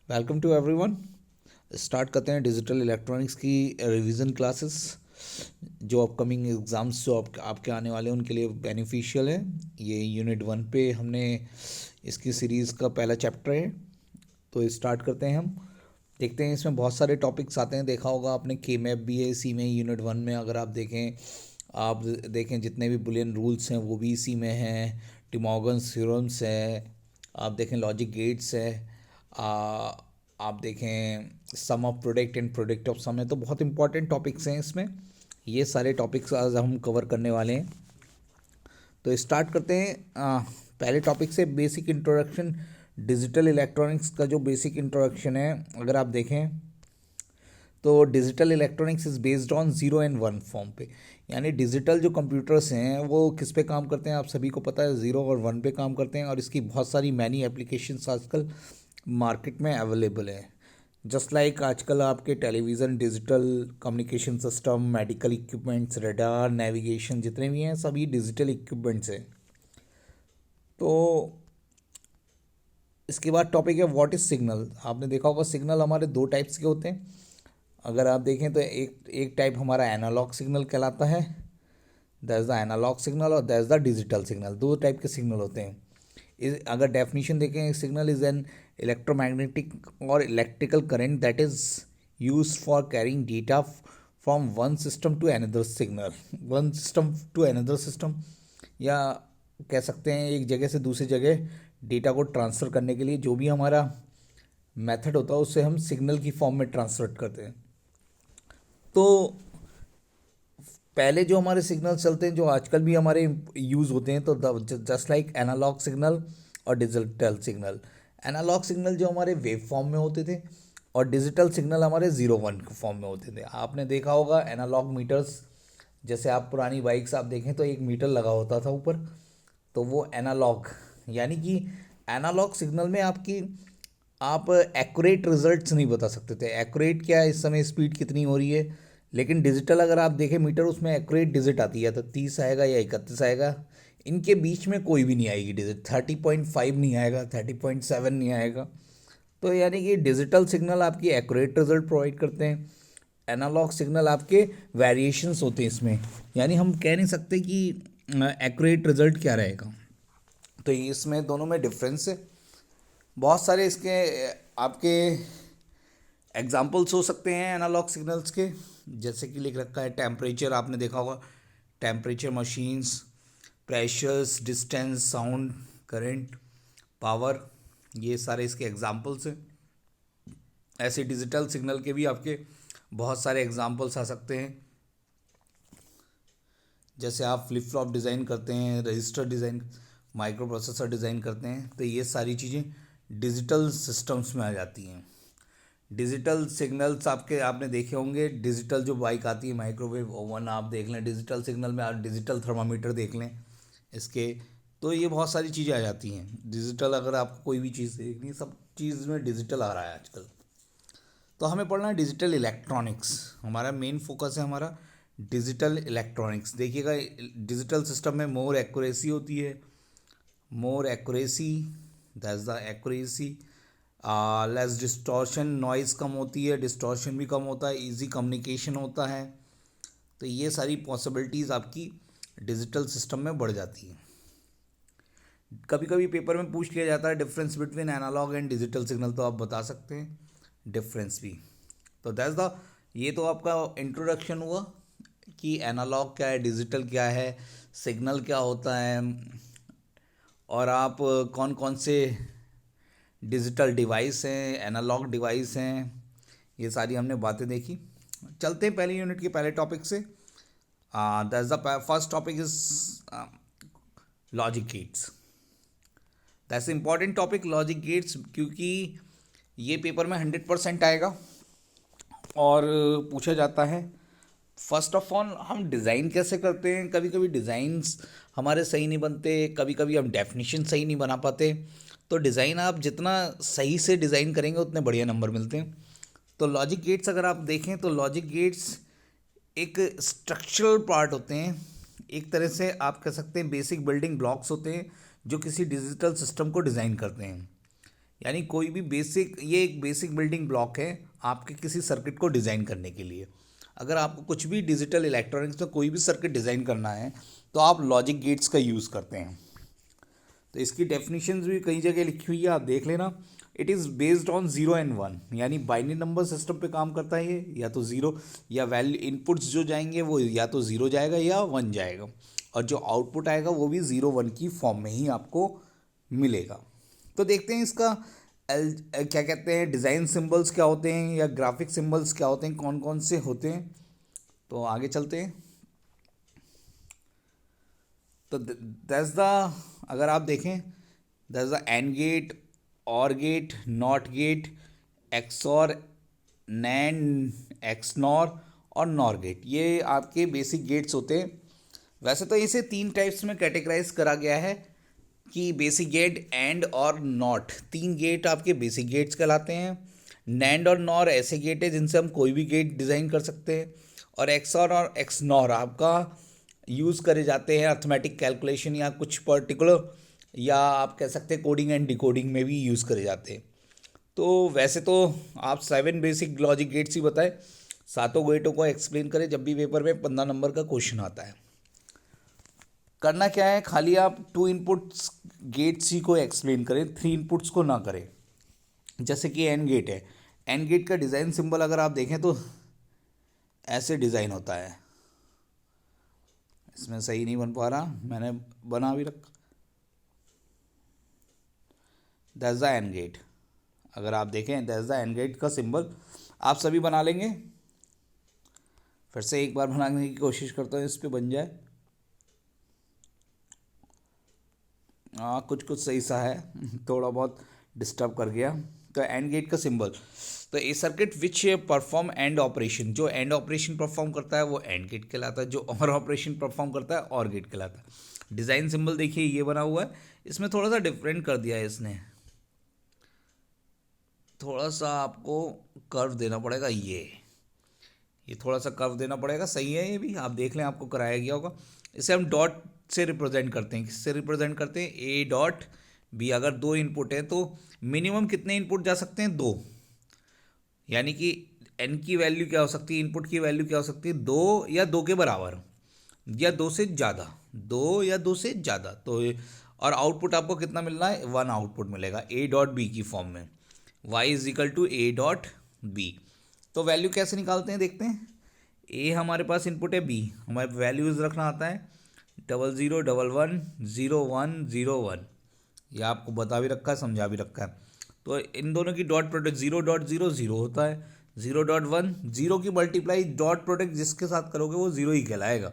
Welcome to everyone. Start करते हैं digital electronics की रिवीजन क्लासेस। जो अपकमिंग एग्ज़ाम्स जो आपके आने वाले हैं उनके लिए बेनिफिशियल है। ये यूनिट 1 पे हमने इसकी सीरीज़ का पहला चैप्टर है, तो स्टार्ट करते हैं हम। देखते हैं, इसमें बहुत सारे टॉपिक्स आते हैं। देखा होगा आपने, के मैप भी है इसी में, यूनिट 1 में। अगर आप देखें जितने भी बुलियन रूल्स हैं वो भी इसी में हैं। डिमॉर्गन्स थ्योरम्स है, आप देखें लॉजिक गेट्स है, आप देखें sum of product and product of sum है। तो बहुत इंपॉर्टेंट टॉपिक्स हैं इसमें। ये सारे टॉपिक्स आज हम कवर करने वाले हैं। तो स्टार्ट करते हैं पहले टॉपिक से, बेसिक इंट्रोडक्शन। डिजिटल इलेक्ट्रॉनिक्स का जो बेसिक इंट्रोडक्शन है, अगर आप देखें तो digital electronics is based on zero and one form पे। यानी डिजिटल जो कंप्यूटर्स हैं वो किस पे काम करते हैं, आप सभी को पता है, ज़ीरो और वन पे काम करते हैं। और इसकी बहुत सारी मैनी एप्लीकेशंस आजकल मार्केट में अवेलेबल है। जस्ट लाइक आजकल आपके television, digital communication system, medical equipments, radar, navigation, जितने भी हैं सभी डिजिटल इक्विपमेंट्स हैं। तो इसके बाद टॉपिक है व्हाट इज़ सिग्नल। आपने देखा होगा सिग्नल हमारे दो टाइप्स के होते हैं। अगर आप देखें तो एक एक टाइप हमारा एनालॉग सिग्नल कहलाता है, that is the analogue signal, और that is the digital signal. दो टाइप के सिग्नल होते हैं। अगर डेफिनेशन देखें, signal is an electromagnetic or electrical current that is use for carrying data from one system to another signal, one system to another system, या कह सकते हैं एक जगह से दूसरी जगह डेटा को ट्रांसफ़र करने के लिए जो भी हमारा मेथड होता है उससे हम सिग्नल की फॉर्म में ट्रांसफर करते हैं। तो पहले जो हमारे सिग्नल चलते हैं, जो आजकल भी हमारे यूज़ होते हैं, तो जस्ट लाइक एनालॉग सिग्नल और डिजिटल सिग्नल। एनालॉग सिग्नल जो हमारे वेव फॉर्म में होते थे, और डिजिटल सिग्नल हमारे ज़ीरो वन फॉर्म में होते थे। आपने देखा होगा एनालॉग मीटर्स, जैसे आप पुरानी बाइक्स आप देखें तो एक मीटर लगा होता था ऊपर, तो वो एनालॉग, यानी कि एनालॉग सिग्नल में आप एक्यूरेट रिजल्ट्स नहीं बता सकते थे। एक्यूरेट क्या है, इस समय स्पीड कितनी हो रही है। लेकिन डिजिटल अगर आप देखें मीटर, उसमें एक्यूरेट डिजिट आती है, तो 30 आएगा या 31 आएगा। इनके बीच में कोई भी नहीं आएगी डिजिट, 30.5 नहीं आएगा, 30.7 नहीं आएगा। तो यानी कि डिजिटल सिग्नल आपकी एक्यूरेट रिजल्ट प्रोवाइड करते हैं, एनालॉग सिग्नल आपके वेरिएशंस होते हैं इसमें। यानी हम कह नहीं सकते कि एक्यूरेट रिजल्ट क्या रहेगा। तो इसमें दोनों में डिफरेंस है। बहुत सारे इसके आपके एग्जाम्पल्स हो सकते हैं एनालॉग सिग्नल्स के, जैसे कि लिख रखा है टेम्परेचर, आपने देखा होगा temperature machines, pressures, distance, sound, current, power, ये सारे इसके एग्जाम्पल्स हैं। ऐसे डिजिटल सिग्नल के भी आपके बहुत सारे एग्जाम्पल्स आ सकते हैं। जैसे आप फ्लिप फ्लॉप डिज़ाइन करते हैं, register design, micro processor design करते हैं, तो ये सारी चीज़ें डिजिटल सिस्टम्स में आ जाती हैं। डिजिटल सिग्नल्स आपने देखे होंगे, डिजिटल जो बाइक आती है, माइक्रोवेव ओवन आप देख लें, डिजिटल सिग्नल में आप डिजिटल थर्मामीटर देख लें इसके। तो ये बहुत सारी चीज़ें आ जाती हैं डिजिटल। अगर आपको कोई भी चीज़ देखनी है, सब चीज़ में डिजिटल आ रहा है आजकल। तो हमें पढ़ना है डिजिटल इलेक्ट्रॉनिक्स। हमारा मेन फोकस है हमारा डिजिटल इलेक्ट्रॉनिक्स। देखिएगा, डिजिटल सिस्टम में मोर एक्यूरेसी होती है, more accuracy, that's the accuracy. Less distortion, noise कम होती है, डिस्टॉर्शन भी कम होता है, इजी कम्युनिकेशन होता है। तो ये सारी पॉसिबिलिटीज़ आपकी डिजिटल सिस्टम में बढ़ जाती हैं। कभी कभी पेपर में पूछ लिया जाता है difference between analogue and digital signal, तो आप बता सकते हैं डिफरेंस भी। तो दैट्स द, ये तो आपका इंट्रोडक्शन हुआ कि एनालॉग क्या है, डिजिटल क्या है, सिग्नल क्या होता है, और आप कौन कौन से डिजिटल डिवाइस हैं, एनालॉग डिवाइस हैं, ये सारी हमने बातें देखी। चलते हैं पहले यूनिट के पहले टॉपिक से। That's the first topic is logic gates. That's important topic, logic gates, क्योंकि ये पेपर में 100% आएगा और पूछा जाता है। फर्स्ट ऑफ ऑल, हम डिज़ाइन कैसे करते हैं। कभी कभी डिज़ाइंस हमारे सही नहीं बनते, कभी कभी हम डेफिनेशन सही नहीं बना पाते। तो डिज़ाइन आप जितना सही से डिज़ाइन करेंगे उतने बढ़िया नंबर मिलते हैं। तो लॉजिक गेट्स अगर आप देखें तो लॉजिक गेट्स एक स्ट्रक्चरल पार्ट होते हैं, एक तरह से आप कह सकते हैं बेसिक बिल्डिंग ब्लॉक्स होते हैं जो किसी डिजिटल सिस्टम को डिज़ाइन करते हैं। यानी कोई भी बेसिक, ये एक बेसिक बिल्डिंग ब्लॉक है आपके किसी सर्किट को डिज़ाइन करने के लिए। अगर आपको कुछ भी डिजिटल इलेक्ट्रॉनिक्स में कोई भी सर्किट डिज़ाइन करना है तो आप लॉजिक गेट्स का यूज़ करते हैं। तो इसकी डेफिनेशंस भी कई जगह लिखी हुई है, आप देख लेना। It is based on 0 and 1, यानी बाइनरी नंबर सिस्टम पे काम करता है ये, या तो ज़ीरो या वैल्यू इनपुट्स जो जाएंगे वो या तो ज़ीरो जाएगा या वन जाएगा, और जो आउटपुट आएगा वो भी 0 1 की फॉर्म में ही आपको मिलेगा। तो देखते हैं इसका क्या कहते हैं, डिज़ाइन सिंबल्स क्या होते हैं या ग्राफिक सिंबल्स क्या होते हैं, कौन कौन से होते हैं। तो आगे चलते हैं। तो दैट्स द, अगर आप देखें, that's the AND gate, OR gate, NOT gate, XOR, NAND, XNOR और नॉर गेट, ये आपके बेसिक गेट्स होते हैं। वैसे तो इसे 3 टाइप्स में कैटेगराइज करा गया है कि बेसिक गेट, एंड और नॉट, 3 गेट आपके बेसिक गेट्स कहलाते हैं। नैंड और नॉर ऐसे गेट है जिनसे हम कोई भी गेट डिज़ाइन कर सकते हैं। और एक्सॉर और एक्सनॉर आपका यूज़ करे जाते हैं अर्थमेटिक कैलकुलेशन या कुछ पर्टिकुलर, या आप कह सकते हैं कोडिंग एंड डिकोडिंग में भी यूज़ करे जाते हैं। तो वैसे तो आप 7 बेसिक लॉजिक गेट्स ही बताए, सातों गेटों को एक्सप्लेन करें जब भी पेपर में 15 नंबर का क्वेश्चन आता है। करना क्या है, खाली आप 2 इनपुट्स गेट्स ही को एक्सप्लेन करें, 3 इनपुट्स को ना करें। जैसे कि एंड गेट है, एंड गेट का डिज़ाइन सिंबल अगर आप देखें तो ऐसे डिज़ाइन होता है। इसमें सही नहीं बन पा रहा, मैंने बना भी रखा। दैट्स द एंड गेट, अगर आप देखें दैट्स द एंड गेट का सिंबल आप सभी बना लेंगे। फिर से एक बार बनाने की कोशिश करता हूँ, इस पर बन जाए। कुछ कुछ सही सा है, थोड़ा बहुत डिस्टर्ब कर गया। तो एंड गेट का सिंबल, तो a circuit which perform and operation, जो एंड ऑपरेशन परफॉर्म करता है वो एंड गेट कहलाता है, जो और ऑपरेशन परफॉर्म करता है और गेट कहलाता है। डिज़ाइन सिंबल देखिए ये बना हुआ है, इसमें थोड़ा सा डिफरेंट कर दिया है इसने, थोड़ा सा आपको कर्व देना पड़ेगा, ये थोड़ा सा कर्व देना पड़ेगा। सही है, ये भी आप देख लें, आपको कराया गया होगा। इसे हम डॉट से रिप्रेजेंट करते हैं, किससे रिप्रेजेंट करते हैं, ए डॉट बी। अगर 2 इनपुट है तो मिनिमम कितने इनपुट जा सकते हैं, 2, यानी कि एन की वैल्यू क्या हो सकती है, इनपुट की वैल्यू क्या हो सकती है, 2 या 2 के बराबर, या 2 से ज़्यादा, 2 या 2 से ज़्यादा। तो और आउटपुट आपको कितना मिल रहा है, 1 आउटपुट मिलेगा ए डॉट बी की फॉर्म में, Y is equal to A dot B. तो वैल्यू कैसे निकालते हैं देखते हैं। ए हमारे पास इनपुट है, बी हमारे वैल्यूज़ रखना आता है, 00 11 01 01, ये आपको बता भी रखा है, समझा भी रखा है। तो इन दोनों की डॉट प्रोडक्ट 0.0 0 होता है, 0.1 0 की मल्टीप्लाई डॉट प्रोडक्ट जिसके साथ करोगे वो 0 ही कहलाएगा।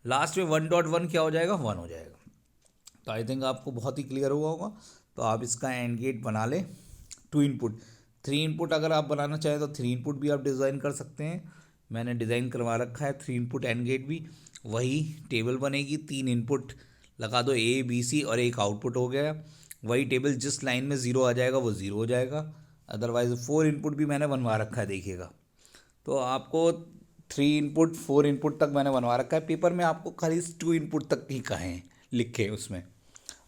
लास्ट में 1.1 क्या हो जाएगा, 1 हो जाएगा। तो आई थिंक आपको बहुत ही क्लियर हुआ होगा। तो आप इसका एंड गेट बना लें, 2 इनपुट, 3 इनपुट अगर आप बनाना चाहें तो 3 इनपुट भी आप डिज़ाइन कर सकते हैं। मैंने डिज़ाइन करवा रखा है 3 इनपुट एंड गेट भी। वही टेबल बनेगी, 3 इनपुट लगा दो, ए बी सी, और एक आउटपुट हो गया। वही टेबल जिस लाइन में 0 आ जाएगा वो 0 हो जाएगा। अदरवाइज 4 इनपुट भी मैंने बनवा रखा है, देखिएगा। तो आपको 3 इनपुट 4 इनपुट तक मैंने बनवा रखा है। पेपर में आपको खाली 2 इनपुट तक ही कहें लिखे उसमें,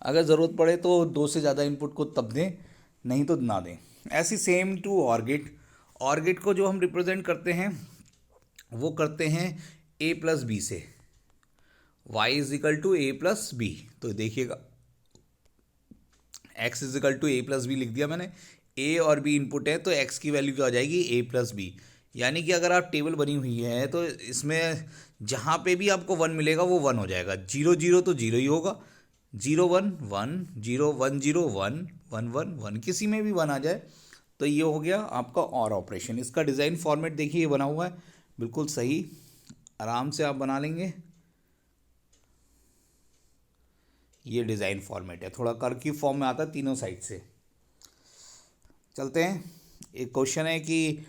अगर ज़रूरत पड़े तो 2 से ज़्यादा इनपुट को तब दें, नहीं तो ना दें। ऐसी same to OR gate, OR gate को जो हम रिप्रेजेंट करते हैं वो करते हैं ए प्लस बी से, Y is equal to A plus B. तो देखिएगा X is equal to A plus B लिख दिया मैंने, ए और बी इनपुट है तो एक्स की वैल्यू क्या हो जाएगी, ए प्लस बी। यानी कि अगर आप टेबल बनी हुई है तो इसमें जहाँ पे भी आपको 1 मिलेगा वो 1 हो जाएगा, 0 0 तो 0 ही होगा, 0 1 1 0 1 0 1 1 1 1, किसी में भी 1 आ जाए तो ये हो गया आपका और ऑपरेशन। इसका डिज़ाइन फॉर्मेट देखिए ये बना हुआ है, बिल्कुल सही, आराम से आप बना लेंगे। ये डिज़ाइन फॉर्मेट है, थोड़ा कर की फॉर्म में आता है तीनों साइड से। चलते हैं, एक क्वेश्चन है कि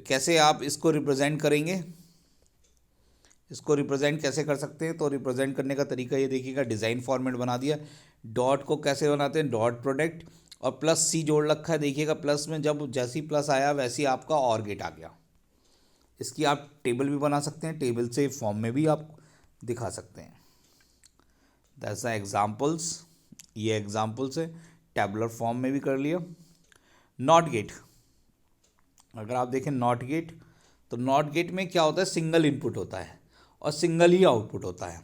कैसे आप इसको रिप्रेजेंट करेंगे, इसको रिप्रेजेंट कैसे कर सकते हैं। तो रिप्रेजेंट करने का तरीका ये देखिएगा, डिज़ाइन फॉर्मेट बना दिया। डॉट को कैसे बनाते हैं, डॉट प्रोडक्ट और प्लस सी जोड़ रखा है, देखिएगा प्लस में जब जैसी प्लस आया वैसे ही आपका और गेट आ गया। इसकी आप टेबल भी बना सकते हैं, टेबल से फॉर्म में भी आप दिखा सकते हैं। दैट्स द एग्जाम्पल्स, ये एग्जाम्पल्स है, टैबुलर फॉर्म में भी कर लिया। नॉट गेट, अगर आप देखें नॉट गेट, तो नॉट गेट में क्या होता है, सिंगल इनपुट होता है और सिंगल ही आउटपुट होता है।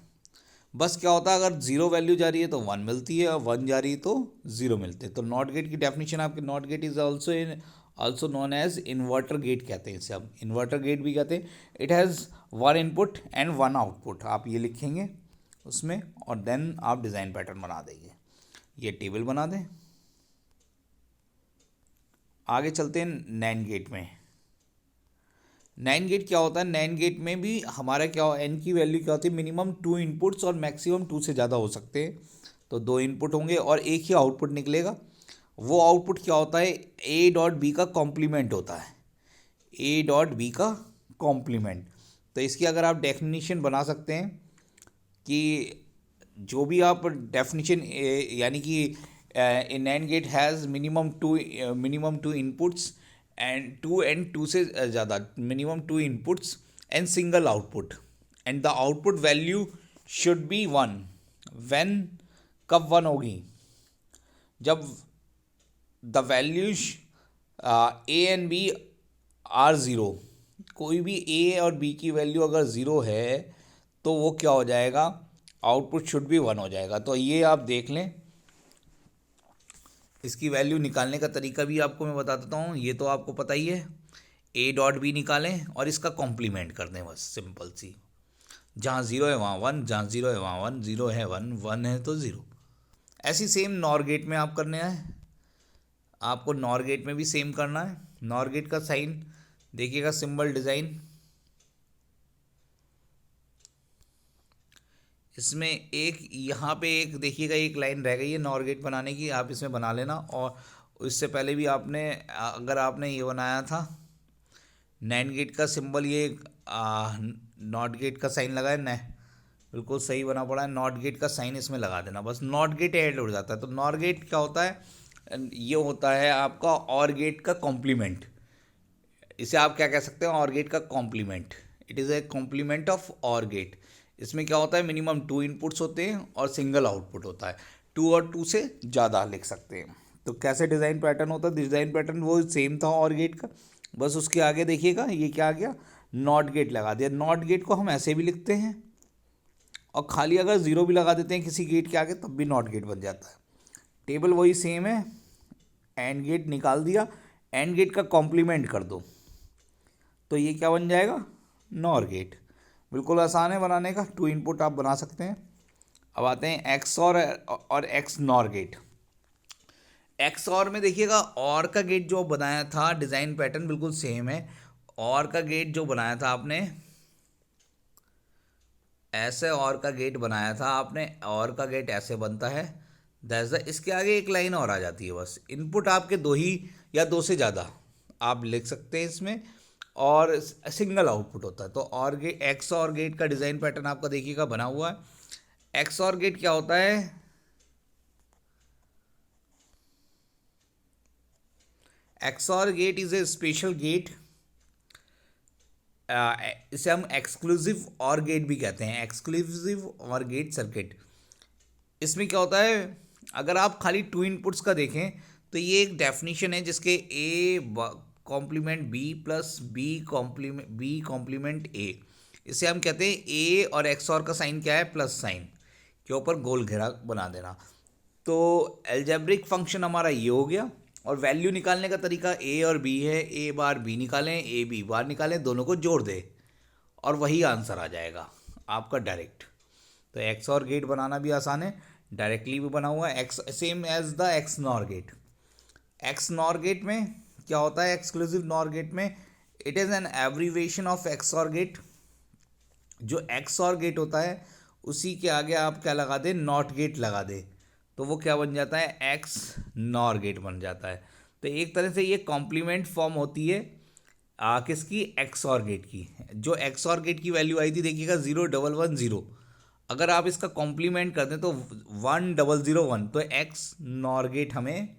बस क्या होता है, अगर जीरो वैल्यू जा रही है तो वन मिलती है और वन जा रही है तो जीरो मिलते हैं। तो नॉट गेट की डेफिनेशन आपके, NOT gate is also known as inverter gate कहते हैं इसे, हम इन्वर्टर गेट भी कहते हैं। It has one input and one output, आप ये लिखेंगे उसमें और देन आप डिज़ाइन पैटर्न बना देंगे। ये टेबल बना दें। आगे चलते हैं नैंड गेट में। नैंड गेट क्या होता है, नैंड गेट में भी हमारा क्या, एन की वैल्यू क्या होती है, मिनिमम 2 इनपुट्स और मैक्सिमम 2 से ज़्यादा हो सकते हैं। तो 2 इनपुट होंगे और एक ही आउटपुट निकलेगा। वो आउटपुट क्या होता है, ए डॉट बी का कॉम्प्लीमेंट होता है, ए डॉट बी का कॉम्प्लीमेंट। तो इसकी अगर आप डेफिनेशन बना सकते हैं कि जो भी आप डेफिनेशन, यानी कि a NAND gate has minimum two inputs and two से ज़्यादा, minimum 2 inputs and single output, and the output value should be 1 when, कब 1 होगी, जब the values A and B are zero. कोई भी ए और बी की वैल्यू अगर ज़ीरो है तो वो क्या हो जाएगा, आउटपुट शुड बी 1 हो जाएगा। तो ये आप देख लें, इसकी वैल्यू निकालने का तरीका भी आपको मैं बता देता हूँ। ये तो आपको पता ही है, ए डॉट बी निकालें और इसका कॉम्प्लीमेंट कर दें, बस सिंपल सी। जहाँ ज़ीरो है वहाँ 1, जहाँ ज़ीरो है वहाँ 1, ज़ीरो है 1, 1 है तो ज़ीरो। ऐसी सेम नॉर गेट में आप करने है, आपको नॉर गेट में भी सेम करना है। नॉर गेट का साइन देखिएगा, सिंबल डिज़ाइन, इसमें एक यहाँ पे एक देखिएगा एक लाइन रह गई है नॉर गेट बनाने की, आप इसमें बना लेना। और इससे पहले भी आपने, अगर आपने ये बनाया था नैंड गेट का सिंबल, ये नॉट गेट का साइन लगाया न, बिल्कुल सही बना पड़ा है, नॉट गेट का साइन इसमें लगा देना, बस नॉट गेट ऐड हो जाता है। तो नॉर गेट क्या होता है, ये होता है आपका और गेट का कॉम्प्लीमेंट। इसे आप क्या कह सकते हैं, और गेट का complement. It is a complement of OR gate. इसमें क्या होता है, मिनिमम 2 इनपुट्स होते हैं और सिंगल आउटपुट होता है। 2 और 2 से ज़्यादा लिख सकते हैं। तो कैसे डिज़ाइन पैटर्न होता है, डिज़ाइन पैटर्न वो सेम था और गेट का, बस उसके आगे देखिएगा ये क्या आ गया, नॉट गेट लगा दिया। नॉट गेट को हम ऐसे भी लिखते हैं और खाली अगर ज़ीरो भी लगा देते हैं किसी गेट के आगे तब भी नॉट गेट बन जाता है। टेबल वही सेम है, एंड गेट निकाल दिया, एंड गेट का कॉम्प्लीमेंट कर दो तो ये क्या बन जाएगा, नॉर गेट। बिल्कुल आसान है बनाने का, 2 इनपुट आप बना सकते हैं। अब आते हैं एक्स और एक्स नॉर गेट। एक्स और में देखिएगा, और का गेट जो बनाया था, डिज़ाइन पैटर्न बिल्कुल सेम है। और का गेट जो बनाया था आपने, ऐसे और का गेट बनाया था आपने, और का गेट ऐसे बनता है, दैट्स द, इसके आगे एक लाइन और आ जाती है, बस इनपुट आपके 2 ही या 2 से ज़्यादा आप लिख सकते हैं इसमें, और सिंगल आउटपुट होता है। तो और गेट, एक्स और गेट का डिज़ाइन पैटर्न आपका देखिएगा बना हुआ है। एक्स और गेट क्या होता है, XOR gate is a special gate, इसे हम एक्सक्लूसिव और गेट भी कहते हैं, एक्सक्लूसिव और गेट सर्किट। इसमें क्या होता है, अगर आप खाली 2 इनपुट्स का देखें तो ये एक डेफिनेशन है जिसके A complement B plus B complement A, इसे हम कहते हैं ए, और एक्स और का साइन क्या है, प्लस साइन के ऊपर गोल घेरा बना देना। तो एल्जेब्रिक फंक्शन हमारा ये हो गया, और वैल्यू निकालने का तरीका ए और बी है, ए बार बी निकालें, ए बी बार निकालें, दोनों को जोड़ दें और वही आंसर आ जाएगा आपका डायरेक्ट। तो एक्स और गेट बनाना भी आसान है, डायरेक्टली भी बना हुआ है, X same as the XNOR gate. XNOR gate में क्या होता है, एक्सक्लूसिव नॉर गेट में it is an abbreviation of XOR gate. जो एक्स और गेट होता है उसी के आगे आप क्या लगा दें, नॉट गेट लगा दें, तो वो क्या बन जाता है, एक्स नॉर गेट बन जाता है। तो एक तरह से ये कॉम्प्लीमेंट फॉर्म होती है किसकी, एक्स और गेट की। जो एक्स और गेट की वैल्यू आई थी देखिएगा 0 1 1 0, अगर आप इसका कॉम्प्लीमेंट कर दें तो 1 0 0 1, तो एक्स नॉर गेट हमें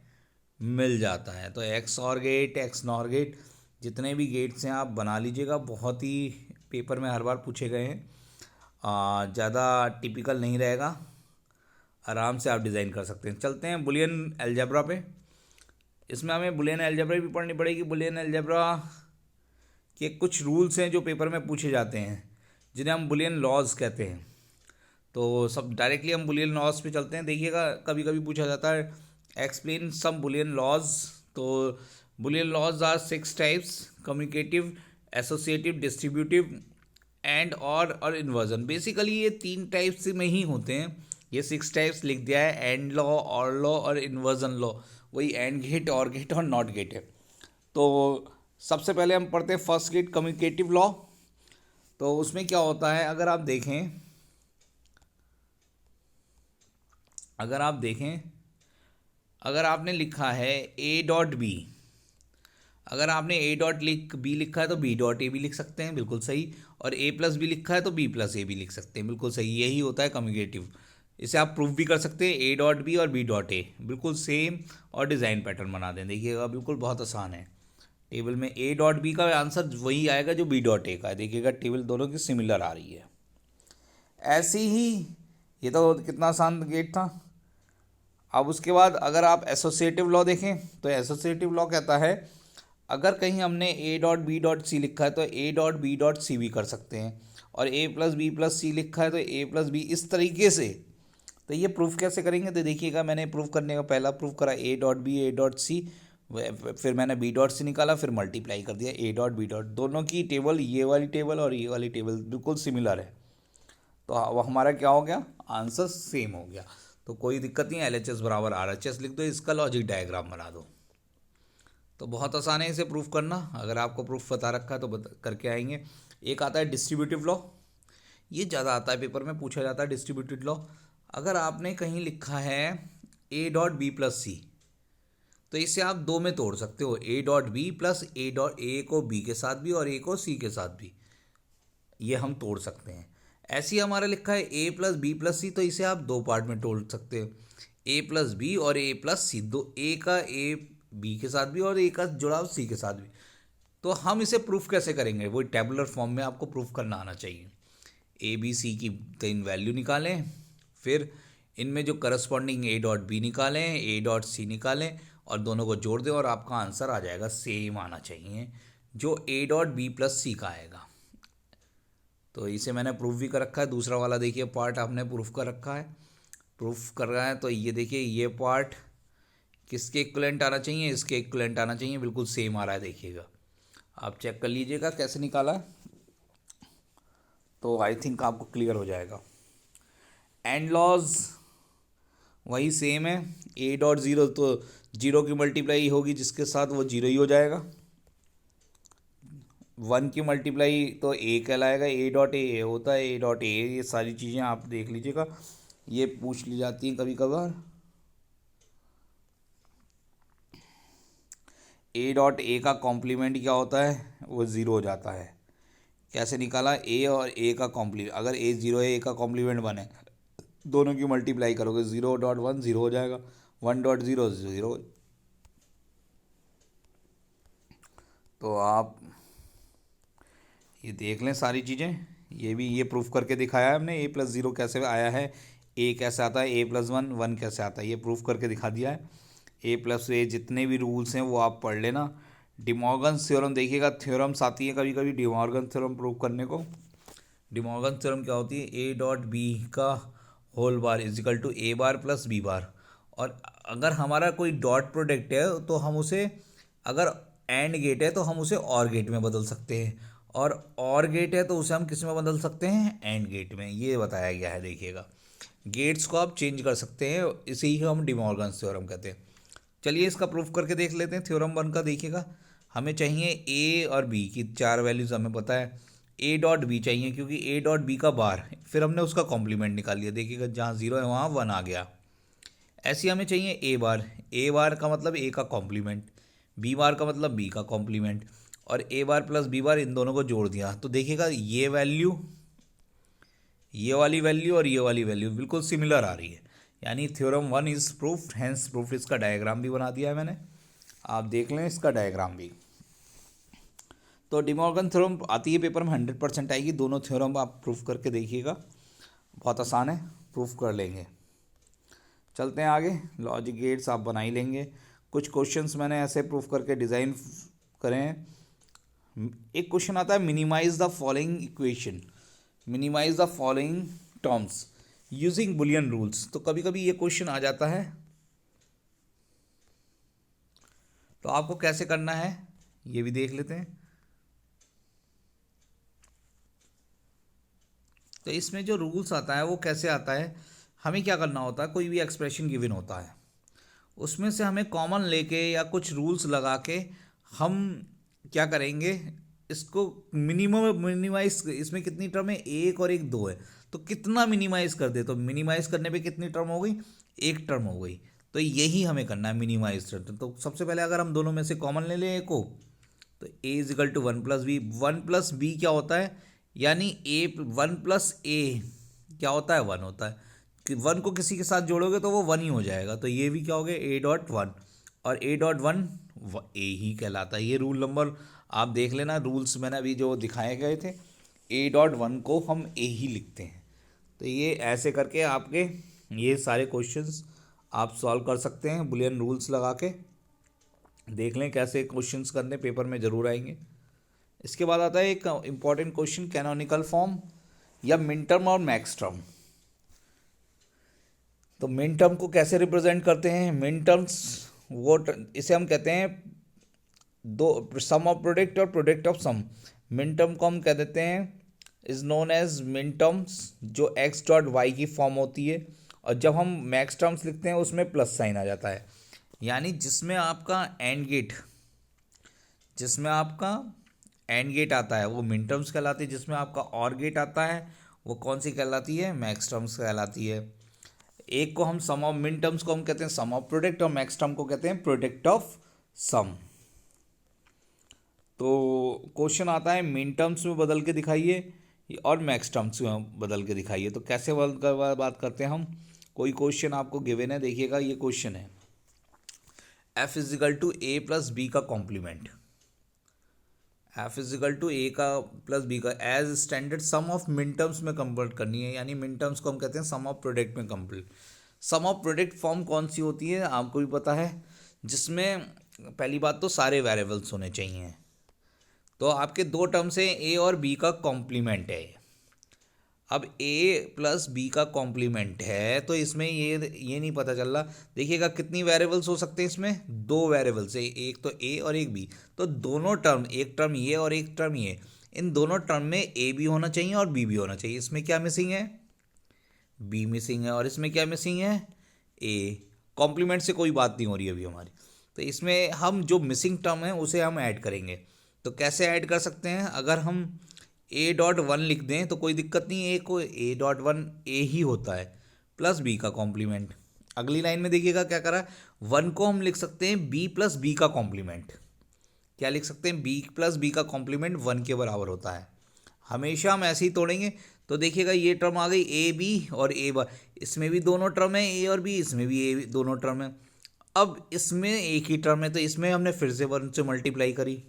मिल जाता है। तो एक्स और गेट, एक्स नॉर गेट, जितने भी गेट्स हैं आप बना लीजिएगा, बहुत ही पेपर में हर बार पूछे गए हैं, ज़्यादा टिपिकल नहीं रहेगा, आराम से आप डिज़ाइन कर सकते हैं। चलते हैं बुलियन अलजेब्रा पे। इसमें हमें बुलियन अलजेब्रा भी पढ़नी पड़ेगी। बुलियन अलजेब्रा के कुछ रूल्स हैं जो पेपर में पूछे जाते हैं, जिन्हें हम बुलियन लॉज कहते हैं। तो सब डायरेक्टली हम बुलियन लॉज पे चलते हैं। देखिएगा कभी कभी पूछा जाता है एक्सप्लेन सम बुलियन लॉज। तो Boolean laws are 6 types: communicative, associative, distributive and और इन्वर्जन। बेसिकली ये 3 टाइप्स में ही होते हैं। ये 6 टाइप्स लिख दिया है, एंड लॉ, और लॉ और इन्वर्जन लॉ। वही एंड गेट, और गेट और नॉट गेट है। तो सबसे पहले हम पढ़ते हैं फर्स्ट गेट, कम्युनिकेटिव लॉ। तो उसमें क्या होता है, अगर आप देखें अगर आपने लिखा है ए डॉट बी, अगर आपने ए डॉट बी लिखा है तो बी डॉट ए भी लिख सकते हैं, बिल्कुल सही। और ए प्लस बी लिखा है तो बी प्लस ए भी लिख सकते हैं, बिल्कुल सही। यही होता है कम्युनिकेटिव। इसे आप प्रूफ भी कर सकते हैं, ए डॉट बी और बी डॉट ए बिल्कुल सेम, और डिज़ाइन पैटर्न बना दें। देखिएगा बिल्कुल बहुत आसान है। टेबल में ए डॉट बी का आंसर वही आएगा जो बी डॉट ए का है। देखिएगा टेबल दोनों की सिमिलर आ रही है। ऐसे ही ये तो कितना आसान गेट था। अब उसके बाद अगर आप एसोसिएटिव लॉ देखें तो एसोसिएटिव लॉ कहता है अगर कहीं हमने A dot B dot C लिखा है तो A dot B dot C भी कर सकते हैं, और A plus B plus C लिखा है तो ए प्लस बी, इस तरीके से। तो ये प्रूफ कैसे करेंगे, तो देखिएगा मैंने प्रूफ करने का पहला प्रूफ करा A dot B A dot C, फिर मैंने बी डॉट सी निकाला, फिर मल्टीप्लाई कर दिया ए डॉट बी डॉट। दोनों की टेबल, ये वाली टेबल और ये वाली टेबल बिल्कुल सिमिलर है। तो वो हमारा क्या हो गया, आंसर सेम हो गया। तो कोई दिक्कत नहीं है, LHS बराबर RHS लिख दो, इसका लॉजिक डायग्राम बना दो। तो बहुत आसान है इसे प्रूफ करना। अगर आपको प्रूफ बता रखा है तो करके आएंगे। एक आता है डिस्ट्रीब्यूटिव लॉ, ये ज़्यादा आता है पेपर में, पूछा जाता है डिस्ट्रीब्यूटिव लॉ। अगर आपने कहीं लिखा है A dot B plus C, तो इसे आप दो में तोड़ सकते हो, A dot B plus A dot, A को बी के साथ भी और ए को सी के साथ भी, ये हम तोड़ सकते हैं। ऐसे ही हमारा लिखा है ए प्लस बी प्लस सी, तो इसे आप दो पार्ट में तोड़ सकते हो, ए प्लस बी और ए प्लस सी, दो, ए का ए बी के साथ भी और ए का जुड़ाव सी के साथ भी। तो हम इसे प्रूफ कैसे करेंगे, वो टेबुलर फॉर्म में आपको प्रूफ करना आना चाहिए। ए बी सी की 3 वैल्यू निकालें, फिर इनमें जो करस्पॉन्डिंग ए डॉट बी निकालें, ए डॉट सी निकालें, और दोनों को जोड़ दें और आपका आंसर आ जाएगा, सेम आना चाहिए जो ए डॉट बी प्लस सी का आएगा। तो इसे मैंने प्रूफ भी कर रखा है। दूसरा वाला देखिए पार्ट आपने प्रूफ कर रखा है, प्रूफ कर रहा है। तो ये देखिए ये पार्ट किसके इक्विवेलेंट आना चाहिए, इसके इक्विवेलेंट आना चाहिए, बिल्कुल सेम आ रहा है। देखिएगा आप चेक कर लीजिएगा कैसे निकाला है, तो आई थिंक आपको क्लियर हो जाएगा। एंड लॉज वही सेम है, ए डॉट ज़ीरो तो जीरो की मल्टीप्लाई होगी जिसके साथ, वो जीरो ही हो जाएगा। 1 की मल्टीप्लाई तो ए कहलाएगा, ए डॉट ए होता है, ए डॉट ए। ये सारी चीज़ें आप देख लीजिएगा, ये पूछ ली जाती हैं कभी कभार। ए डॉट ए का कॉम्प्लीमेंट क्या होता है, वो ज़ीरो हो जाता है। कैसे निकाला, ए और ए का कॉम्प्लीमेंट, अगर ए ज़ीरो है, ए का कॉम्प्लीमेंट 1 है, दोनों की मल्टीप्लाई करोगे, 0.1 ज़ीरो हो जाएगा, 1.0 ज़ीरो। तो आप ये देख लें सारी चीज़ें, ये भी ये प्रूफ करके दिखाया है हमने। ए प्लस ज़ीरो कैसे आया है, ए कैसे आता है, ए प्लस वन, वन कैसे आता है, ये प्रूफ करके दिखा दिया है। ए प्लस ए जितने भी रूल्स हैं वो आप पढ़ लेना। डिमॉर्गन्स थ्योरम देखिएगा, थ्योरम्स आती है कभी कभी डिमॉर्गन्स थ्योरम प्रूफ करने को। डिमॉर्गन्स थ्योरम क्या होती है, ए डॉट बी का whole bar is equal to A bar plus B bar. और अगर हमारा कोई डॉट प्रोडक्ट है तो हम उसे, अगर एंड गेट है तो हम उसे और गेट में बदल सकते हैं, और गेट है तो उसे हम किस में बदल सकते हैं, एंड गेट में। ये बताया गया है। देखिएगा गेट्स को आप चेंज कर सकते हैं, इसे ही हम डिमॉर्गन्स थ्योरम कहते हैं। चलिए इसका प्रूफ करके देख लेते हैं। थ्योरम 1 का देखिएगा, हमें चाहिए ए और बी की 4 वैल्यूज़ हमें पता है। ए डॉट बी चाहिए क्योंकि ए डॉट बी का बार, फिर हमने उसका कॉम्प्लीमेंट निकाल लिया। देखिएगा जहाँ 0 है वहाँ 1 आ गया। ऐसे ही हमें चाहिए ए बार, ए बार का मतलब ए का कॉम्प्लीमेंट, बी बार का मतलब बी का कॉम्प्लीमेंट, और ए बार प्लस बी बार, इन दोनों को जोड़ दिया। तो देखिएगा ये वैल्यू, ये वाली वैल्यू और ये वाली वैल्यू बिल्कुल सिमिलर आ रही है, यानी theorem 1 is proof, hence proof. इसका डायग्राम भी बना दिया है मैंने, आप देख लें इसका डायग्राम भी। तो डिमॉर्गन थ्योरम आती है पेपर में, 100% आएगी। दोनों थ्योरम आप प्रूफ करके देखिएगा, बहुत आसान है, प्रूफ कर लेंगे। चलते हैं आगे। लॉजिक गेट्स आप बना ही लेंगे, कुछ क्वेश्चंस मैंने ऐसे प्रूफ करके डिज़ाइन करे हैं। एक क्वेश्चन आता है minimise the following equation, minimise the following terms using Boolean rules. तो कभी कभी ये क्वेश्चन आ जाता है, तो आपको कैसे करना है ये भी देख लेते हैं। तो इसमें जो रूल्स आता है वो कैसे आता है, हमें क्या करना होता है, कोई भी एक्सप्रेशन गिवन होता है उसमें से हमें कॉमन लेके या कुछ रूल्स लगा के हम क्या करेंगे, इसको मिनिमाइज, इसमें कितनी टर्म है, एक और एक दो है, तो कितना मिनिमाइज कर दे, तो मिनिमाइज करने पे कितनी टर्म हो गई, एक टर्म हो गई। तो यही हमें करना है मिनिमाइज टर्म। तो सबसे पहले अगर हम दोनों में से कॉमन ले लें एक को, तो A is equal to 1 + B, 1 + B क्या होता है, यानी ए 1 + ए क्या होता है, 1 होता है। कि 1 को किसी के साथ जोड़ोगे तो वो 1 ही हो जाएगा, तो ये भी क्या हो गया, A.1, और A.1 ए ही कहलाता है। ये रूल नंबर आप देख लेना, रूल्स मैंने अभी जो दिखाए गए थे, A.1 को हम ए ही लिखते हैं। तो ये ऐसे करके आपके ये सारे क्वेश्चंस आप सॉल्व कर सकते हैं, बुलियन रूल्स लगा के। देख लें कैसे क्वेश्चंस करने, पेपर में ज़रूर आएंगे। इसके बाद आता है एक इम्पॉर्टेंट क्वेश्चन, कैनोनिकल फॉर्म या मिन टर्म और मैक्स टर्म। तो मिन टर्म को कैसे रिप्रेजेंट करते हैं, मिन टर्म्स वो इसे हम कहते हैं दो, सम ऑफ प्रोडक्ट और product of sum. Min term को हम कह देते हैं is known as min terms, जो एक्स डॉट वाई की फॉर्म होती है, और जब हम मैक्स टर्म्स लिखते हैं उसमें प्लस साइन आ जाता है। यानी जिसमें आपका एंड गेट, जिसमें आपका एंड गेट आता है वो मिन टर्म्स कहलाती है, जिसमें आपका और गेट आता है वो कौन सी कहलाती है, मैक्स टर्म्स कहलाती है। एक को हम सम ऑफ, मिन टर्म्स को हम कहते हैं सम ऑफ प्रोडक्ट, और मैक्स टर्म को कहते हैं प्रोडक्ट ऑफ सम। तो क्वेश्चन आता है मिन टर्म्स में बदल के दिखाइए और मैक्स टर्म्स में बदल के दिखाइए। तो कैसे बात करते हैं हम, कोई क्वेश्चन आपको गिवन है, देखिएगा ये क्वेश्चन है, f is equal to A plus B का complement, f is equal to A का प्लस बी का as standard sum of min terms में कन्वर्ट करनी है। यानी मिन टर्म्स को हम कहते हैं सम ऑफ प्रोडक्ट में complete. Sum of product form कौन सी होती है आपको भी पता है, जिसमें पहली बात तो सारे वेरिएबल्स होने चाहिए। तो आपके दो टर्म्स हैं, ए और बी का कॉम्प्लीमेंट है। अब ए प्लस बी का कॉम्प्लीमेंट है, तो इसमें ये नहीं पता चल रहा, देखिएगा कितनी वेरिएबल्स हो सकते हैं इसमें, दो वेरिएबल्स है, एक तो ए और एक बी। तो दोनों टर्म, एक टर्म ये और एक टर्म ये, इन दोनों टर्म में ए भी होना चाहिए और बी भी होना चाहिए। इसमें क्या मिसिंग है, बी मिसिंग है, और इसमें क्या मिसिंग है, ए। कॉम्प्लीमेंट से कोई बात नहीं हो रही अभी हमारी, तो इसमें हम जो मिसिंग टर्म है उसे हम ऐड करेंगे। तो कैसे ऐड कर सकते हैं, अगर हम A.1 लिख दें तो कोई दिक्कत नहीं, ए को A.1 ए ही होता है प्लस बी का कॉम्प्लीमेंट। अगली लाइन में देखिएगा क्या करा, 1 को हम लिख सकते हैं बी प्लस बी का कॉम्प्लीमेंट। क्या लिख सकते हैं, बी प्लस बी का कॉम्प्लीमेंट 1 के बराबर होता है। हमेशा हम ऐसे ही तोड़ेंगे। तो देखिएगा ये टर्म आ गई ए बी और ए बार, इसमें भी दोनों टर्म है ए और बी, इसमें भी ए दोनों टर्म है। अब इसमें एक ही टर्म है, तो इसमें हमने फिर से 1 से मल्टीप्लाई करी,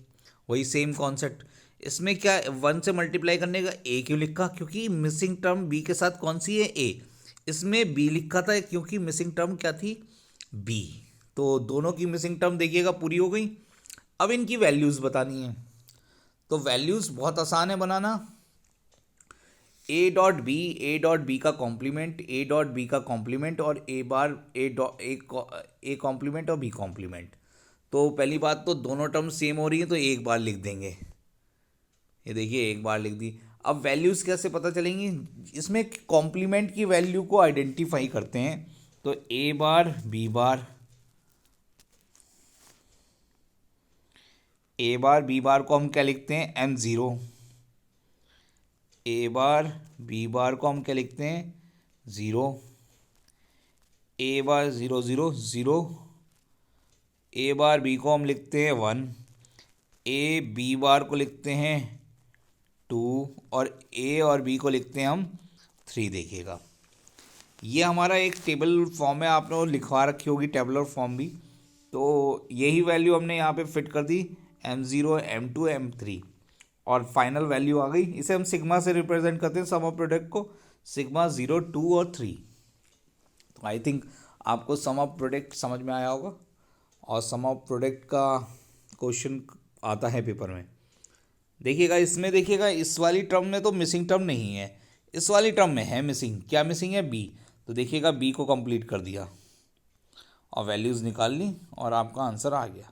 वही सेम कॉन्सेप्ट। इसमें क्या 1 से मल्टीप्लाई करने का ए क्यों लिखा, क्योंकि मिसिंग टर्म बी के साथ कौन सी है, ए। इसमें बी लिखा था क्योंकि मिसिंग टर्म क्या थी, बी। तो दोनों की मिसिंग टर्म देखिएगा पूरी हो गई। अब इनकी वैल्यूज़ बतानी है, तो वैल्यूज़ बहुत आसान है बनाना। ए डॉट बी का कॉम्प्लीमेंट, ए डॉट बी का कॉम्प्लीमेंट, और ए बार ए कॉम्प्लीमेंट और बी कॉम्प्लीमेंट। तो पहली बात तो दोनों टर्म सेम हो रही है, तो एक बार लिख देंगे, ये देखिए एक बार लिख दी। अब वैल्यूज़ कैसे पता चलेंगी, इसमें कॉम्प्लीमेंट की वैल्यू को आइडेंटिफाई करते हैं। तो ए बार बी बार, ए बार बी बार को हम क्या लिखते हैं, M0। ए बार बी बार को हम क्या लिखते हैं, 0। ए बार 0 0 0, ए बार बी को हम लिखते हैं 1, ए बी बार को लिखते हैं 2, और ए और बी को लिखते हैं हम 3। देखिएगा ये हमारा एक टेबल फॉर्म है, आपने लिखवा रखी होगी टेबलर फॉर्म भी। तो यही वैल्यू हमने यहाँ पे फिट कर दी, M0 M2 M3, और फाइनल वैल्यू आ गई। इसे हम सिग्मा से रिप्रेजेंट करते हैं सम ऑफ प्रोडक्ट को, सिग्मा 0 2 और 3। तो आई थिंक आपको सम ऑफ प्रोडक्ट समझ में आया होगा। और सम ऑफ प्रोडक्ट का क्वेश्चन आता है पेपर में। देखिएगा इसमें, देखिएगा इस वाली टर्म में तो मिसिंग टर्म नहीं है, इस वाली टर्म में है मिसिंग। क्या मिसिंग है? बी। तो देखिएगा बी को कंप्लीट कर दिया और वैल्यूज़ निकाल ली और आपका आंसर आ गया।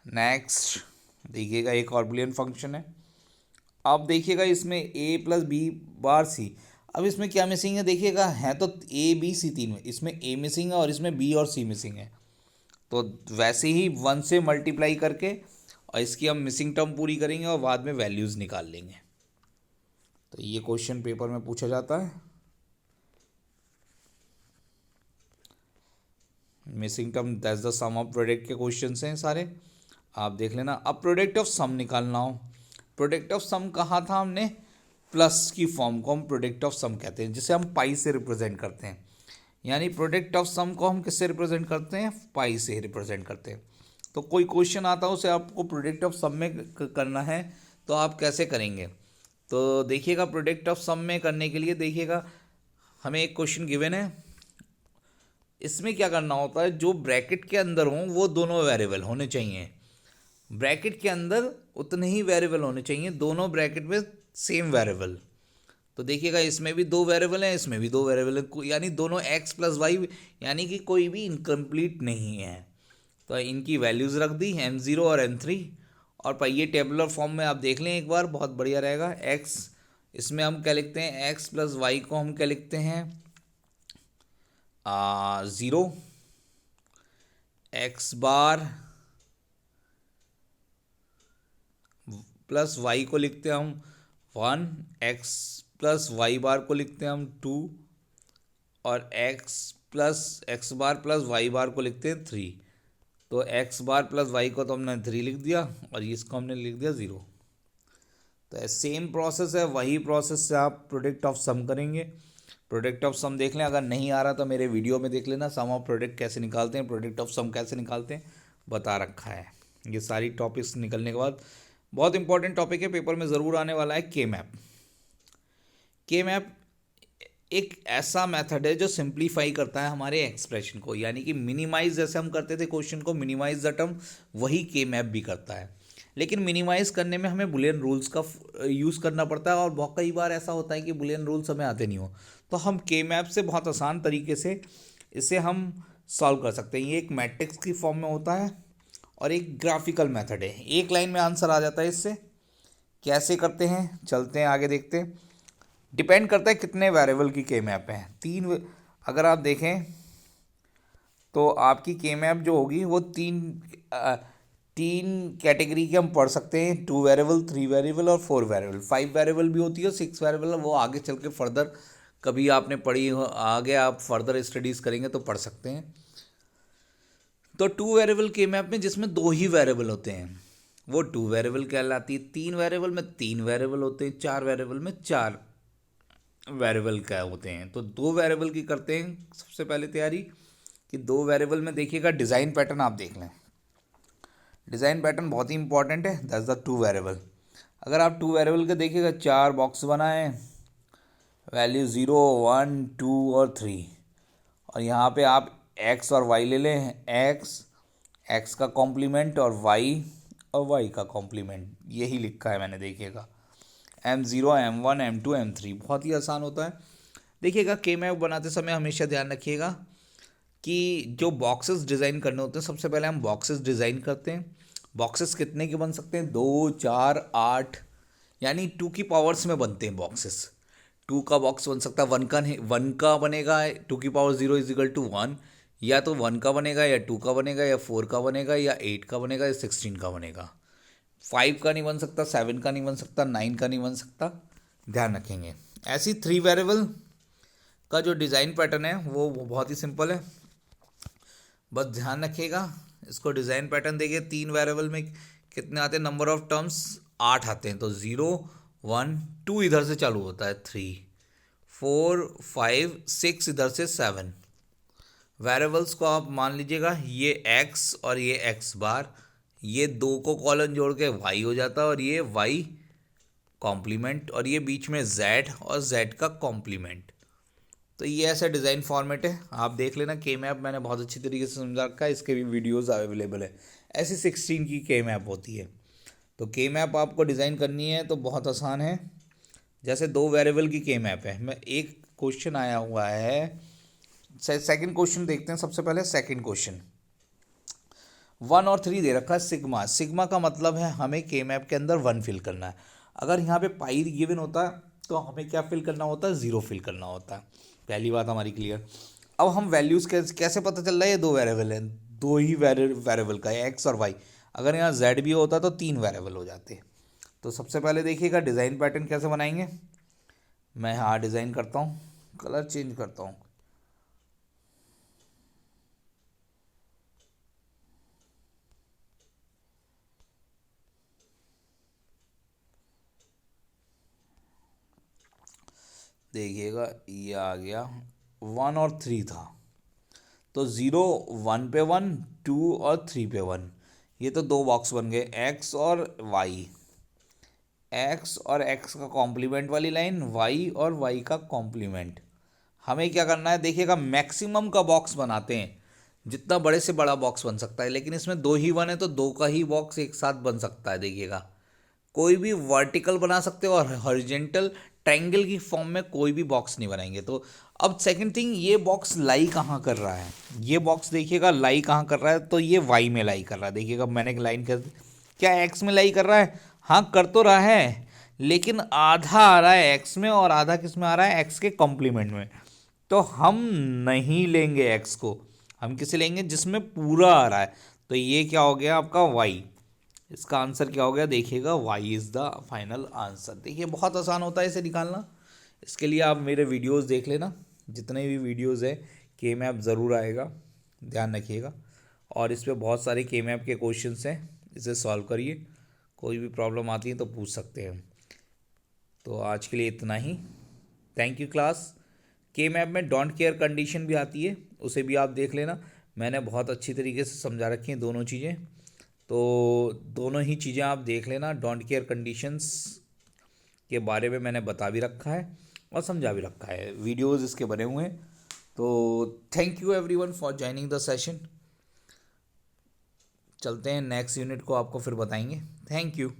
नेक्स्ट देखिएगा एक और बुलियन फंक्शन है। अब देखिएगा इसमें ए प्लस बी बार सी। अब इसमें क्या मिसिंग है? देखिएगा है तो ए बी सी तीन में, इसमें ए मिसिंग है और इसमें बी और सी मिसिंग है। तो वैसे ही 1 से मल्टीप्लाई करके और इसकी हम मिसिंग टर्म पूरी करेंगे और बाद में वैल्यूज़ निकाल लेंगे। तो ये क्वेश्चन पेपर में पूछा जाता है। Missing term that's the sum of product के क्वेश्चन हैं सारे, आप देख लेना। अब प्रोडक्ट ऑफ सम निकालना हो, प्रोडक्ट ऑफ सम कहा था हमने? प्लस की फॉर्म को हम प्रोडक्ट ऑफ सम कहते हैं, जिसे हम पाई से रिप्रेजेंट करते हैं। यानी प्रोडक्ट ऑफ सम को हम किससे रिप्रेजेंट करते हैं? पाई से रिप्रेजेंट करते हैं। तो कोई क्वेश्चन आता है उसे आपको प्रोडक्ट ऑफ सम में करना है, तो आप कैसे करेंगे? तो देखिएगा प्रोडक्ट ऑफ सम में करने के लिए देखिएगा हमें एक क्वेश्चन गिवन है। इसमें क्या करना होता है, जो ब्रैकेट के अंदर हों वो दोनों वेरिएबल होने चाहिए। ब्रैकेट के अंदर उतने ही वेरिएबल होने चाहिए, दोनों ब्रैकेट में सेम वेरिएबल। तो देखिएगा इसमें भी 2 वेरिएबल हैं, इसमें भी 2 वेरिएबल हैं, यानी दोनों x प्लस वाई, यानी कि कोई भी इनकम्प्लीट नहीं है। तो इनकी वैल्यूज़ रख दी m0 और m3, और ये टेबुलर फॉर्म में आप देख लें एक बार, बहुत बढ़िया रहेगा। x इसमें हम क्या लिखते हैं? x प्लस वाई को हम क्या लिखते हैं? 0। x बार प्लस वाई को लिखते हैं हम 1, x प्लस वाई बार को लिखते हैं हम 2, और x बार प्लस वाई बार को लिखते हैं 3। तो x बार प्लस वाई को तो हमने 3 लिख दिया और इसको हमने लिख दिया 0। तो सेम प्रोसेस है, वही प्रोसेस से आप प्रोडक्ट ऑफ सम करेंगे। प्रोडक्ट ऑफ सम देख लें, अगर नहीं आ रहा तो मेरे वीडियो में देख लेना, सम ऑफ प्रोडक्ट कैसे निकालते हैं, प्रोडक्ट ऑफ सम कैसे निकालते हैं, बता रखा है। ये सारी टॉपिक्स निकलने के बाद बहुत इंपॉर्टेंट टॉपिक है, पेपर में ज़रूर आने वाला है, के मैप। के मैप एक ऐसा मेथड है जो सिंप्लीफाई करता है हमारे एक्सप्रेशन को, यानी कि मिनिमाइज, जैसे हम करते थे क्वेश्चन को मिनिमाइज द टर्म, वही के मैप भी करता है। लेकिन मिनिमाइज करने में हमें बुलियन रूल्स का यूज़ करना पड़ता है, और बहुत कई बार ऐसा होता है कि बुलियन रूल्स हमें आते नहीं हो, तो हम के मैप से बहुत आसान तरीके से इसे हम सॉल्व कर सकते हैं। ये एक मैट्रिक्स की फॉर्म में होता है और एक ग्राफिकल मेथड है, एक लाइन में आंसर आ जाता है इससे। कैसे करते हैं, चलते हैं आगे देखते हैं। डिपेंड करता है कितने वेरिएबल की के मैप है। अगर आप देखें तो आपकी के मैप जो होगी वो तीन कैटेगरी के हम पढ़ सकते हैं, 2 वेरिएबल, 3 वेरिएबल और 4 वेरिएबल। 5 वेरिएबल भी होती है, 6 वेरिएबल, वो आगे चल के फर्दर कभी आपने पढ़ी हो, आगे आप फर्दर स्टडीज़ करेंगे तो पढ़ सकते हैं। तो 2 वेरिएबल के मैप में जिसमें 2 ही वेरिएबल होते हैं वो 2 वेरिएबल कहलाती है। 3 वेरिएबल में 3 वेरिएबल होते हैं, 4 वेरिएबल में 4 वेरिएबल क्या होते हैं। तो 2 वेरिएबल की करते हैं सबसे पहले तैयारी, कि 2 वेरिएबल में देखिएगा डिज़ाइन पैटर्न आप देख लें। डिज़ाइन पैटर्न बहुत ही इंपॉर्टेंट है, दैट्स द 2 वेरिएबल। अगर आप 2 वेरिएबल के देखिएगा 4 बॉक्स बनाएं, वैल्यू 0, 1, 2 और 3, और यहाँ पे आप x और y ले लें, x का कॉम्प्लीमेंट और y का कॉम्प्लीमेंट, यही लिखा है मैंने, देखिएगा m0, m1, m2, m3, बहुत ही आसान होता है। देखिएगा के मैप बनाते समय हमेशा ध्यान रखिएगा कि जो बॉक्सेस डिज़ाइन करने होते हैं, सबसे पहले हम बॉक्सेस डिज़ाइन करते हैं। बॉक्सेस कितने के बन सकते हैं? 2, 4, 8, यानी 2 की पावर्स में बनते हैं बॉक्सेस। 2 का बॉक्स बन सकता है, 1 का बनेगा, 2 की पावर 0 इज इक्वल टू 1, या तो 1 का बनेगा, या 2 का बनेगा, या 4 का बनेगा, या 8 का बनेगा, या 16 का बनेगा। 5 का नहीं बन सकता, 7 का नहीं बन सकता, 9 का नहीं बन सकता, ध्यान रखेंगे। ऐसी 3 वेरिएबल का जो डिज़ाइन पैटर्न है वो बहुत ही सिंपल है, बस ध्यान रखिएगा। इसको डिज़ाइन पैटर्न देखिए, 3 वेरिएबल में कितने आते हैं, नंबर ऑफ टर्म्स 8 आते हैं। तो 0, 1, 2 इधर से चालू होता है, 3, 4, 5, 6 इधर से 7। वेरिएबल्स को आप मान लीजिएगा, ये x और ये x बार, ये 2 को कॉलन जोड़ के y हो जाता है, और ये y कॉम्प्लीमेंट, और ये बीच में z और z का कॉम्प्लीमेंट। तो ये ऐसा डिज़ाइन फॉर्मेट है, आप देख लेना। के मैप मैंने बहुत अच्छी तरीके से समझा रखा है, इसके भी वीडियोज़ अवेलेबल है। ऐसी 16 की के मैप होती है। तो के मैप आपको डिज़ाइन करनी है तो बहुत आसान है। जैसे 2 वेरिएबल की के मैप है, मैं एक क्वेश्चन आया हुआ है, सेकंड क्वेश्चन देखते हैं। सबसे पहले सेकंड क्वेश्चन 1 और 3 दे रखा है। सिग्मा, सिग्मा का मतलब है हमें के मैप के अंदर 1 फिल करना है। अगर यहाँ पे पाई गिवन होता है तो हमें क्या फिल करना होता है, 0 फिल करना होता है। पहली बात हमारी क्लियर। अब हम वैल्यूज़ कैसे पता चल रहा है, ये 2 वेरिएबल हैं, 2 ही वेरिएबल का है, एक्स और वाई। अगर यहाँ जेड भी होता तो 3 वेरिएबल हो जाते। तो सबसे पहले देखिएगा डिज़ाइन पैटर्न कैसे बनाएंगे। मैं यहाँ डिज़ाइन करता हूँ, कलर चेंज करता हूँ। देखिएगा ये आ गया, 1 और 3 था, तो 0 1 पे 1, 2 और 3 पे 1, ये तो 2 बॉक्स बन गए। एक्स और वाई, एक्स और एक्स का कॉम्प्लीमेंट वाली लाइन, वाई और वाई का कॉम्प्लीमेंट। हमें क्या करना है, देखिएगा मैक्सिमम का बॉक्स बनाते हैं, जितना बड़े से बड़ा बॉक्स बन सकता है। लेकिन इसमें 2 ही 1 है तो 2 का ही बॉक्स एक साथ बन सकता है। देखिएगा कोई भी वर्टिकल बना सकते हो और हॉरिजेंटल ट्रायंगल की फॉर्म में कोई भी बॉक्स नहीं बनाएंगे। तो अब सेकंड थिंग, ये बॉक्स लाई कहाँ कर रहा है, ये बॉक्स देखिएगा लाई कहाँ कर रहा है, तो ये वाई में लाई कर रहा है। देखिएगा मैंने एक लाइन कर, क्या एक्स में लाई कर रहा है, हाँ कर तो रहा है, लेकिन आधा आ रहा है एक्स में और आधा किस में आ रहा है, एक्स के कॉम्प्लीमेंट में। तो हम नहीं लेंगे एक्स को, हम किसे लेंगे, जिसमें पूरा आ रहा है। तो ये क्या हो गया आपका वाई, इसका आंसर क्या हो गया, देखिएगा Y is the final answer. देखिए बहुत आसान होता है इसे निकालना। इसके लिए आप मेरे वीडियोस देख लेना, जितने भी वीडियोस है के मैप ज़रूर आएगा, ध्यान रखिएगा। और इस पे बहुत सारे के मैप के क्वेश्चंस हैं, इसे सॉल्व करिए। कोई भी प्रॉब्लम आती है तो पूछ सकते हैं। तो आज के लिए इतना ही, थैंक यू क्लास। के मैप में डोंट केयर कंडीशन भी आती है, उसे भी आप देख लेना। मैंने बहुत अच्छी तरीके से समझा रखी हैं दोनों चीज़ें, तो दोनों ही चीज़ें आप देख लेना। डोंट केयर कंडीशंस के बारे में मैंने बता भी रखा है और समझा भी रखा है, वीडियोस इसके बने हुए हैं। तो thank you everyone for joining the session. चलते हैं नेक्स्ट यूनिट को आपको फिर बताएंगे। Thank you.